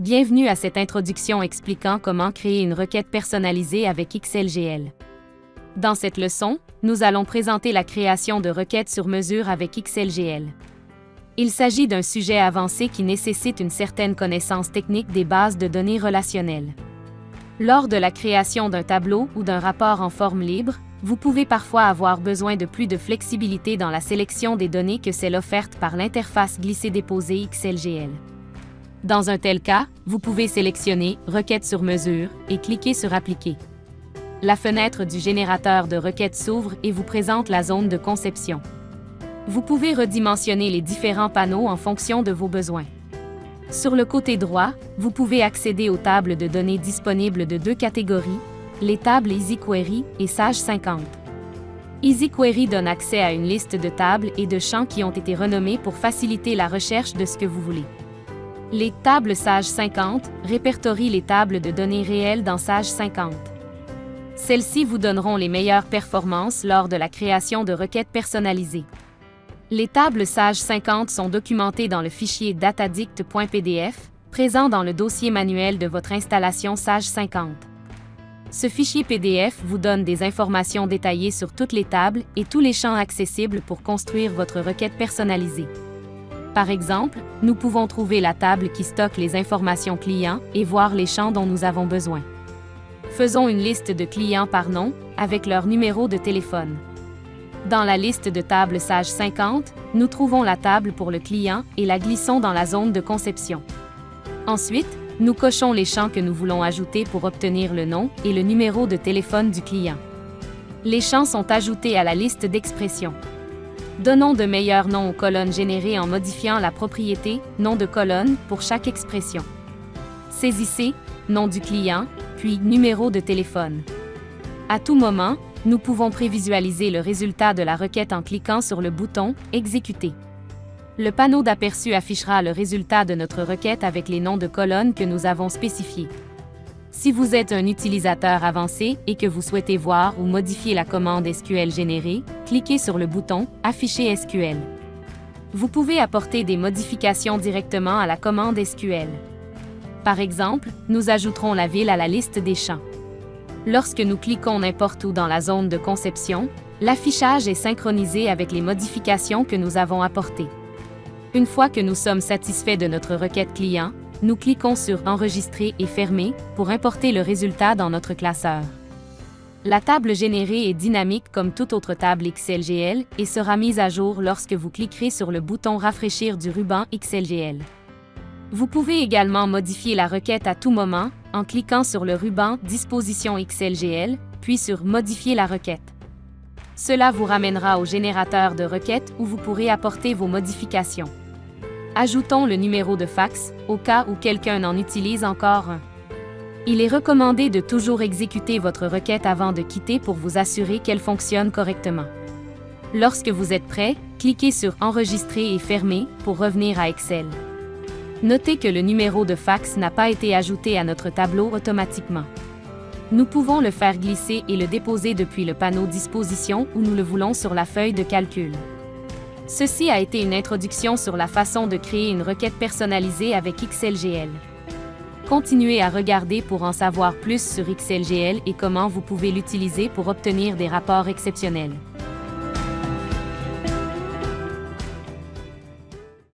Bienvenue à cette introduction expliquant comment créer une requête personnalisée avec XLGL. Dans cette leçon, nous allons présenter la création de requêtes sur mesure avec XLGL. Il s'agit d'un sujet avancé qui nécessite une certaine connaissance technique des bases de données relationnelles. Lors de la création d'un tableau ou d'un rapport en forme libre, vous pouvez parfois avoir besoin de plus de flexibilité dans la sélection des données que celle offerte par l'interface glisser-déposer XLGL. Dans un tel cas, vous pouvez sélectionner « Requête sur mesure » et cliquer sur « Appliquer ». La fenêtre du générateur de requêtes s'ouvre et vous présente la zone de conception. Vous pouvez redimensionner les différents panneaux en fonction de vos besoins. Sur le côté droit, vous pouvez accéder aux tables de données disponibles de deux catégories, les tables EasyQuery et Sage 50. EasyQuery donne accès à une liste de tables et de champs qui ont été renommés pour faciliter la recherche de ce que vous voulez. Les tables Sage 50 répertorient les tables de données réelles dans Sage 50. Celles-ci vous donneront les meilleures performances lors de la création de requêtes personnalisées. Les tables Sage 50 sont documentées dans le fichier datadict.pdf, présent dans le dossier manuel de votre installation Sage 50. Ce fichier PDF vous donne des informations détaillées sur toutes les tables et tous les champs accessibles pour construire votre requête personnalisée. Par exemple, nous pouvons trouver la table qui stocke les informations clients et voir les champs dont nous avons besoin. Faisons une liste de clients par nom, avec leur numéro de téléphone. Dans la liste de tables Sage 50, nous trouvons la table pour le client et la glissons dans la zone de conception. Ensuite, nous cochons les champs que nous voulons ajouter pour obtenir le nom et le numéro de téléphone du client. Les champs sont ajoutés à la liste d'expressions. Donnons de meilleurs noms aux colonnes générées en modifiant la propriété « Nom de colonne » pour chaque expression. Saisissez « Nom du client » puis « Numéro de téléphone ». À tout moment, nous pouvons prévisualiser le résultat de la requête en cliquant sur le bouton « Exécuter ». Le panneau d'aperçu affichera le résultat de notre requête avec les noms de colonnes que nous avons spécifiés. Si vous êtes un utilisateur avancé et que vous souhaitez voir ou modifier la commande SQL générée, cliquez sur le bouton « Afficher SQL ». Vous pouvez apporter des modifications directement à la commande SQL. Par exemple, nous ajouterons la ville à la liste des champs. Lorsque nous cliquons n'importe où dans la zone de conception, l'affichage est synchronisé avec les modifications que nous avons apportées. Une fois que nous sommes satisfaits de notre requête client, nous cliquons sur « Enregistrer » et « Fermer » pour importer le résultat dans notre classeur. La table générée est dynamique comme toute autre table XLGL et sera mise à jour lorsque vous cliquerez sur le bouton « Rafraîchir » du ruban XLGL. Vous pouvez également modifier la requête à tout moment en cliquant sur le ruban « Disposition XLGL » puis sur « Modifier la requête ». Cela vous ramènera au générateur de requêtes où vous pourrez apporter vos modifications. Ajoutons le numéro de fax, au cas où quelqu'un en utilise encore un. Il est recommandé de toujours exécuter votre requête avant de quitter pour vous assurer qu'elle fonctionne correctement. Lorsque vous êtes prêt, cliquez sur « Enregistrer » et « Fermer » pour revenir à Excel. Notez que le numéro de fax n'a pas été ajouté à notre tableau automatiquement. Nous pouvons le faire glisser et le déposer depuis le panneau Disposition où nous le voulons sur la feuille de calcul. Ceci a été une introduction sur la façon de créer une requête personnalisée avec XLGL. Continuez à regarder pour en savoir plus sur XLGL et comment vous pouvez l'utiliser pour obtenir des rapports exceptionnels.